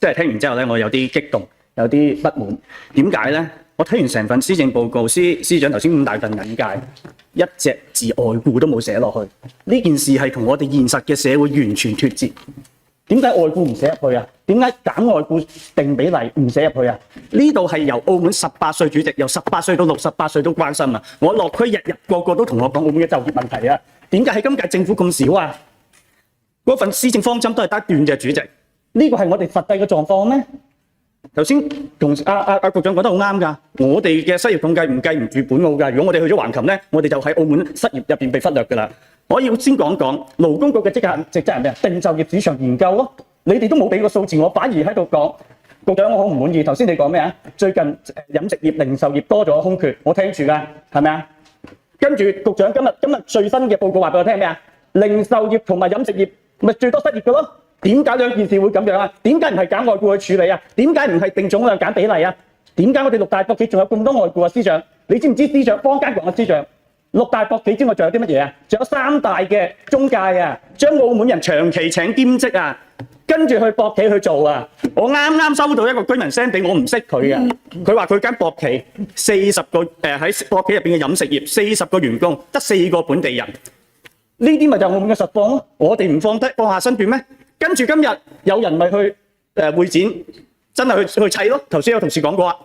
即係聽完之後咧，我有啲激動，有啲不滿。點解咧？我睇完成份施政報告，司長頭先咁大份引介，一隻字外顧都冇寫落去。呢件事係同我哋現實嘅社會完全脫節。點解外顧唔寫入去啊？點解減外顧定比例唔寫入去啊？呢度係由澳門18歲主席，由18歲到68歲都關心啊！我落區日日個個都同我講澳門嘅就業問題啊！點解喺今屆政府咁少啊？嗰份施政方針都係得一段嘅，主席。呢個係我哋實際嘅狀況咩？頭先同局長講得好啱㗎，我哋嘅失業統計唔計唔住本澳㗎。如果我哋去咗橫琴咧，我哋就喺澳門失業入邊被忽略㗎啦。我要先講講勞工局嘅職責係咩啊？定就業市場研究咯。你哋都冇俾個數字，我反而喺度講。局長，我好唔滿意。頭先你講咩啊？最近飲食業、零售業多咗空缺，我聽住㗎，係咪啊？跟住局長今日最新嘅報告話俾我聽咩啊？零售業同埋飲食業咪最多失業㗎咯。點解兩件事會咁樣啊？點解唔係減外顧去處理啊？點解唔係定總量減比例啊？點解我哋六大博企仲有咁多外顧啊？司長，你知唔知司長坊間講嘅司長六大博企之外仲有啲乜嘢啊？仲有三大嘅中介啊，將澳門人長期請兼職啊，跟住去博企去做啊！我啱收到一個居民 send 俾我，唔識佢嘅，佢話佢間博企40個喺博企入邊嘅飲食業40個員工得4個本地人，呢啲咪就係澳門嘅實況咯。我哋唔放下身段咩？跟住今日有人咪去會展，真係去砌咯。頭先有同事講過啊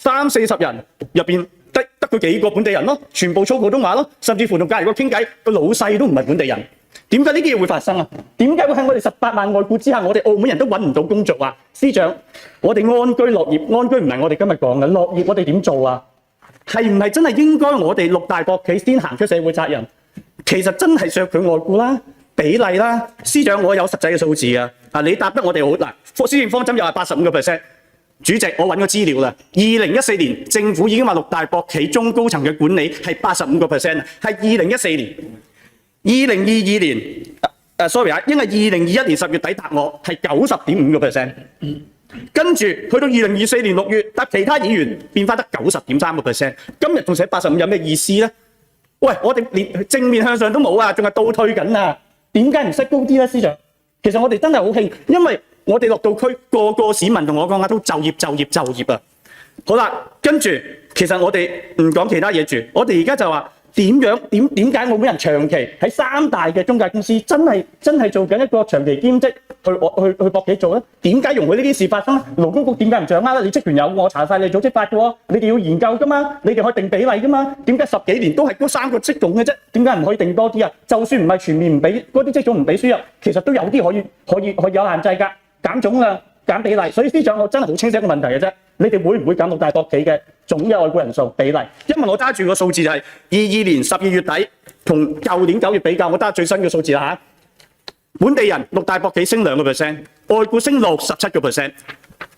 ，30-40人入邊得佢幾個本地人咯，全部操普通話咯，甚至乎同隔離個傾偈個老細都唔係本地人。點解呢啲嘢會發生啊？點解會喺我哋18萬外顧之下，我哋澳門人都揾唔到工作啊？司長，我哋安居樂業，安居唔係我哋今日講嘅樂業，我哋點做啊？係唔係真係應該我哋六大博企先行出社會責任？其實真係削佢外顧啦。比例啦，司長，我有實際嘅數字啊！你答得我哋好嗱，施政方針又係85%。主席，我揾個資料啦，2014年政府已經話六大博企中高層嘅管理係85%，係2014年。2022年，sorry 啊，因為2021年10月底答我係90.5%。跟住去到2024年6月答其他議員變翻得90.3%。今日仲寫85，有咩意思咧？喂，我哋連正面向上都冇啊，仲係倒退緊啊！點解唔識高啲咧，司長？其實我哋真係好興，因為我哋落到區，個市民同我講都就業啊！好啦，跟住其實我哋唔講其他嘢住，我哋而家就話點解澳門人長期喺三大嘅中介公司真係做緊一個長期兼職去博企做咧？點解容許呢啲事發生咧？勞工局點解唔掌握咧？你職權有，我查晒你組織法嘅喎，你哋要研究噶嘛，你哋可以定比例噶嘛？點解10幾年都係嗰3個職種嘅啫？點解唔可以定多啲啊？就算唔係全面唔俾嗰啲職種唔俾輸入，其實都有啲可以有限制㗎，減總量、減比例。所以司長，我真係好清晰一個問題嘅啫，你哋會唔會減六大博企嘅總嘅外顧人數比例？因為我揸住個數字就係22年12月底同舊年9月比較，我揸最新嘅數字啦嚇。本地人六大博企升2%，外顧升67%。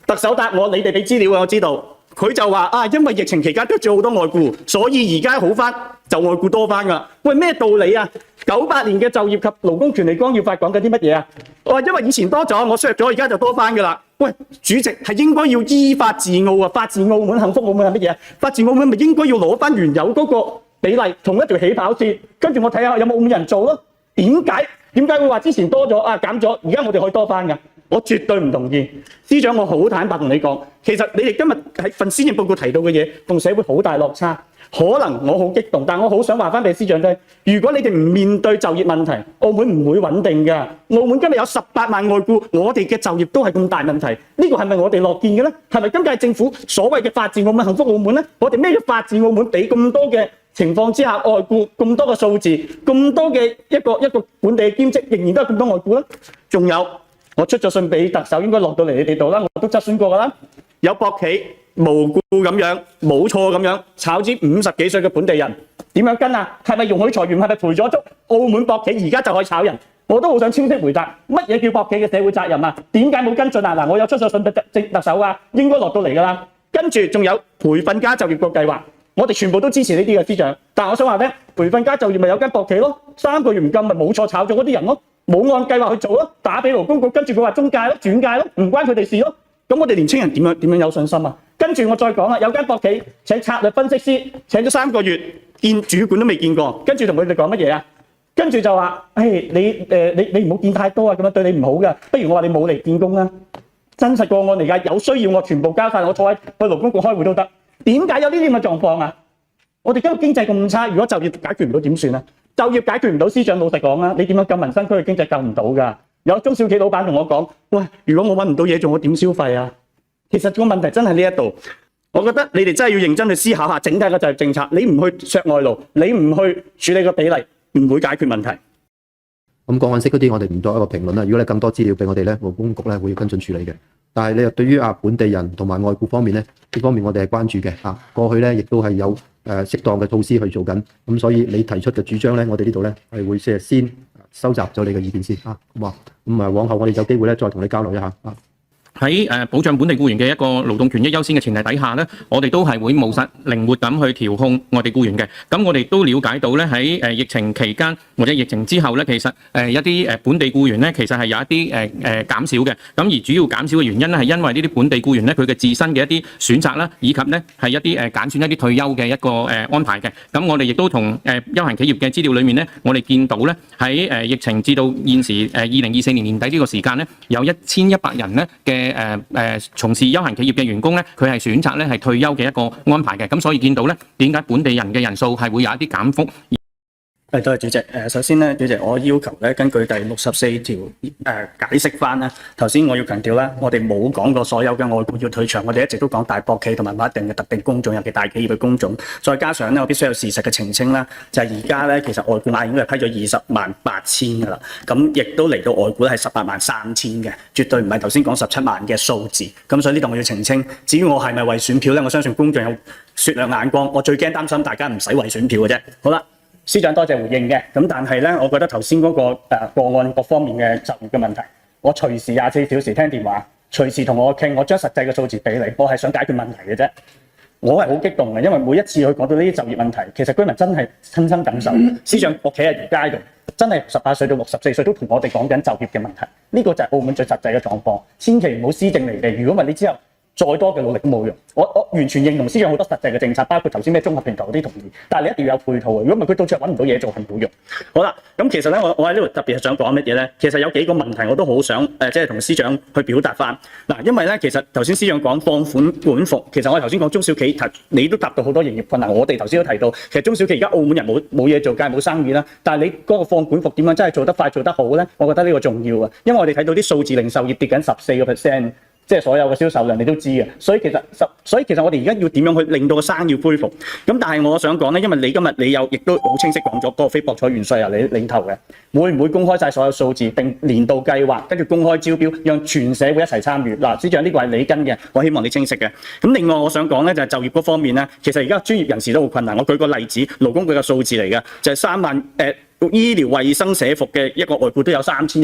特首答我，你哋俾資料我知道，佢就話因為疫情期間得咗好多外顧，所以而家好翻就外顧多翻㗎。喂，咩道理啊？98年嘅就業及勞工權利綱要法講緊啲乜嘢啊？我話因為以前多咗，我削咗，而家就多翻㗎啦。喂，主席係應該要依法治澳啊！法治澳門、幸福澳門係乜嘢啊？法治澳門咪應該要攞翻原有嗰個比例，同一條起跑線，跟住我睇下有冇澳門人做咯。點解會話之前多咗減咗，而家我哋可以多翻㗎？我絕對唔同意。司長，我好坦白同你講，其實你哋今日喺份施政報告提到嘅嘢，同社會好大落差。可能我好激動，但我好想話翻俾司長聽，如果你哋唔面對就業問題，澳門唔會穩定㗎。澳門今日有18萬外顧，我哋嘅就業都係咁大問題，呢個係咪我哋樂見嘅咧？係咪今屆政府所謂嘅法治澳門、幸福澳門咧？我哋咩叫法治澳門？俾咁多嘅情況之下，外顧咁多嘅數字，咁多嘅一個本地嘅兼職，仍然都係咁多外顧咧？仲有，我出咗信俾特首，應該落到嚟你哋度啦，我都質詢過㗎啦，有博企無故咁樣冇錯咁樣炒支50幾歲嘅本地人，點樣跟啊？係咪容許裁員？係咪賠咗足？澳門博企而家就可以炒人？我都好想清晰回答，乜嘢叫博企嘅社會責任啊？點解冇跟進啊？嗱，我有出咗信俾特首啊，應該落到嚟㗎啦。跟住仲有培訓加就業個計劃，我哋全部都支持呢啲嘅司長。但我想話咧，培訓加就業咪有間博企咯，3個月唔夠咪冇錯炒咗嗰啲人咯，冇按計劃去做咯，打俾勞工局，跟住佢話中介咯、轉介咯，唔關佢哋事咯。咁我哋年青人點樣有信心啊？跟住我再講啦，有間博企請策略分析師，請咗3個月，見主管都未見過，跟住同佢哋講乜嘢啊？跟住就話，你唔好見太多啊，咁樣對你唔好㗎。不如我話你冇嚟見工啦。真實個案嚟㗎，有需要我全部交晒，我坐喺去勞工局開會都得。點解有呢啲咁嘅狀況啊？我哋今日經濟咁差，如果就業解決唔到點算啊？就業解決唔到，司長老實講啊，你點樣救民生區嘅經濟救唔到㗎？有中小企老闆同我講：喂，如果我揾唔到嘢做，我點消費啊？其實個問題真係呢一度，我覺得你哋真係要認真去思考下整體嘅就業政策。你唔去削外勞，你唔去處理個比例，唔會解決問題。咁個案式嗰啲，我哋唔作一個評論啦。如果你更多資料俾我哋咧，勞工局咧會跟進處理嘅。但係你又對於本地人同埋外僱方面咧，呢方面我哋係關注嘅。過去咧亦都係有適當嘅措施去做緊。咁所以你提出嘅主張咧，我哋呢度咧係會先收集咗你嘅意見先嚇，好嘛？咁往後我哋有機會咧再同你交流一下啊。喺保障本地僱員嘅一個勞動權益優先嘅前提底下咧，我哋都係會務實靈活咁去調控外地僱員嘅。咁我哋都了解到咧，喺疫情期間或者疫情之後咧，其實一啲本地僱員咧，其實係有一啲減少嘅。咁而主要減少嘅原因咧，係因為呢啲本地僱員咧，佢嘅自身嘅一啲選擇啦，以及咧係一啲揀選一啲退休嘅一個安排嘅。咁我哋亦都同休閒企業嘅資料裏面咧，我哋見到咧喺疫情至到現時2024年年底呢個時間咧，有1100人咧嘅從事休閒企業嘅員工咧，佢係選擇咧係退休嘅一個安排嘅，咁所以見到咧點解本地人嘅人數係會有一啲減幅。多謝主席。首先咧，主席，我要求咧根據第64條解釋翻啦。頭先我要強調啦，我哋冇講過所有嘅外僱要退場，我哋一直都講大博企同埋某一定嘅特定工種，尤其大企業嘅工種。再加上咧，我必須有事實嘅澄清啦，就係而家咧其實外僱額已經係批咗20.8萬㗎啦，咁亦都嚟到外僱係18.3萬嘅，絕對唔係頭先講17萬嘅數字。咁所以呢度我要澄清，至於我係咪為選票咧，我相信公眾有雪亮眼光，我最驚擔心大家唔使為選票嘅啫。好啦。司長多謝回應嘅，咁但係咧，我覺得頭先嗰個個案各方面嘅就業嘅問題，我隨時24小時聽電話，隨時同我傾，我將實際嘅數字俾你，我係想解決問題嘅啫。我係好激動嘅，因為每一次去講到呢啲就業問題，其實居民真係親身感受。司長我企喺條街度，真係18歲到64歲都同我哋講緊就業嘅問題，呢個就係澳門最實際嘅狀況。千祈唔好施政離地，如果唔係你之後再多嘅努力都冇用。我完全認同司長好多實際嘅政策，包括頭先咩綜合平台嗰啲同意，但係你一定要有配套嘅。如果唔係佢到最後揾唔到嘢做係冇用。好啦，咁其實咧我喺呢度特別係想講乜嘢咧？其實有幾個問題我都好想即係同司長去表達翻嗱，因為咧其實頭先司長講放款管服，其實我頭先講中小企你都答到好多營業困難，我哋頭先都提到，其實中小企而家澳門人冇嘢做，梗係冇生意啦。但係你嗰個放管服點樣真係做得快做得好咧？我覺得呢個重要啊，因為我哋睇到啲數字零售業跌緊14%。即係所有嘅銷售量你都知嘅，所以其實我哋而家要點樣去令到個生意恢復？咁但係我想講咧，因為你今日你亦都好清晰講咗嗰個非博彩元稅由你領頭嘅，會唔會公開晒所有數字，定年度計劃，跟住公開招標，讓全社會一齊參與？嗱，司長呢個係你跟嘅，我希望你清晰嘅。咁另外我想講咧就係就業嗰方面咧，其實而家專業人士都好困難。我舉個例子，勞工局嘅數字嚟嘅，就係3萬醫療衛生社服嘅一個外僱都有3120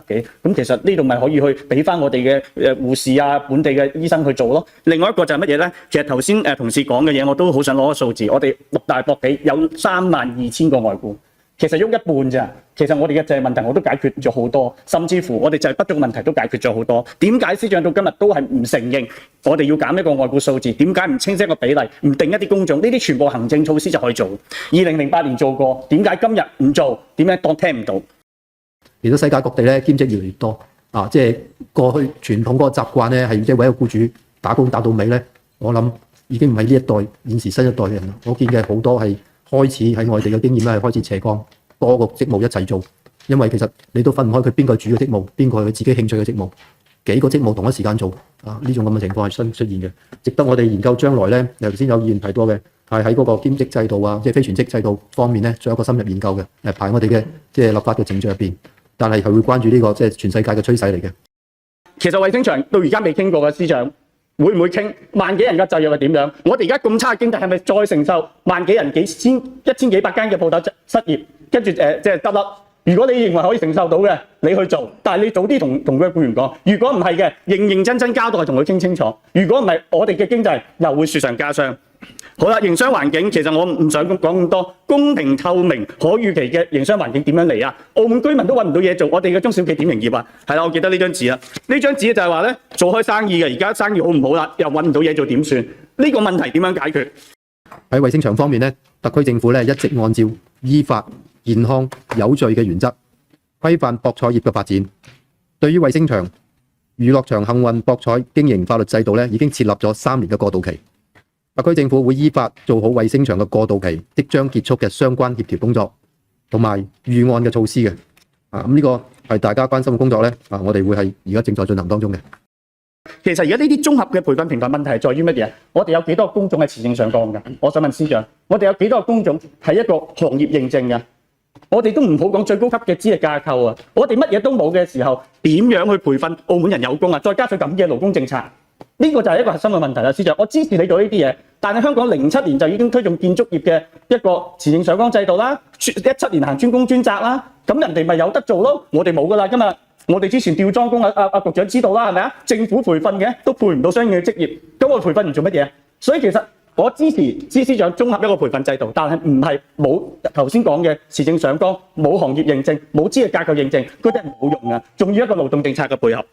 幾，咁其實呢度咪可以去俾翻我哋嘅護士啊、本地嘅醫生去做咯。另外一個就係乜嘢咧？其實頭先同事講嘅嘢，我都好想攞個數字。我哋6大博企有32000個外僱，其實喐一半咋。其實我哋嘅就業問題我都解決咗好多，甚至乎我哋就係不足問題都解決咗好多。點解司長到今日都係唔承認我哋要減一個外僱數字？點解唔清晰一個比例？唔定一啲工種？呢啲全部行政措施就可以做。2008年做過，點解今日唔做？點解當聽唔到？嚟到世界各地咧，兼職越嚟越多啊！即係過去傳統嗰個習慣咧，係即係為一個僱主打工打到尾咧。我諗已經唔係呢一代現時新一代嘅人啦。我見嘅好多係開始喺外地嘅經驗咧，係開始斜槓。多個職務一齊做，因為其實你都分唔開佢邊個主要職務，邊個係佢自己興趣嘅職務，幾個職務同一時間做啊！呢種咁嘅情況係新出現嘅，值得我哋研究將來咧。頭先有議員提到嘅係喺嗰個兼職制度啊，即係非全職制度方面咧，做一個深入研究嘅，排我哋嘅即係立法嘅程序入邊，但係佢會關注呢個即係全世界嘅趨勢嚟嘅。其實衛星場到而家未傾過嘅，司長會唔會傾萬幾人嘅就業係點樣？我哋而家咁差嘅經濟係咪再承受萬幾人一千幾百間嘅鋪頭失業？跟住即係得啦。如果你認為可以承受到嘅，你去做，但係你早啲同佢嘅僱員講。如果唔係嘅，認真交代同佢傾清楚。如果唔係，我哋嘅經濟又會雪上加霜。好啦，營商環境其實我唔想講咁多，公平透明可預期嘅營商環境點樣嚟啊？澳門居民都揾唔到嘢做，我哋嘅中小企點營業啊？係啦，我記得呢張紙啦。呢張紙就係話咧，做開生意嘅，而家生意好唔好啦？又揾唔到嘢做點算？呢個問題點樣解決？喺衛星場方面咧，特區政府咧一直按照依法、健康、有序嘅原則規範博彩業嘅發展。對於衛星場娛樂場幸運博彩經營法律制度咧已經設立咗3年嘅過渡期。特區政府會依法做好衛星場嘅過渡期即將結束嘅相關協調工作同埋預案嘅措施嘅。咁呢個係大家關心嘅工作咧。我哋會係而家正在進行當中嘅。其實而家呢啲綜合嘅培訓平台問題係在於乜嘢？我哋有幾多個工種係持證上崗嘅？我想問司長，我哋有幾多個工種係一個行業認證嘅？我哋都唔好講最高級嘅資歷架構啊！我哋乜嘢都冇嘅時候，點樣去培訓澳門人有功啊？再加上咁嘅勞工政策，呢個就係一個核心嘅問題啦，司長。我支持你做呢啲嘢，但係香港07年就已經推動建築業嘅一個持證上崗制度啦，17年行專工專責啦，咁人哋咪有得做咯，我哋冇㗎啦。今日我哋之前吊裝工局長知道啦，係咪啊？政府培訓嘅都培唔到相應嘅職業，咁我培訓唔做乜嘢？所以其實我支持司長綜合一個培訓制度，但係唔係冇頭先講嘅持證上崗，冇行業認證，冇資歷架構認證，嗰啲係冇用嘅，仲要一個勞動政策嘅配合。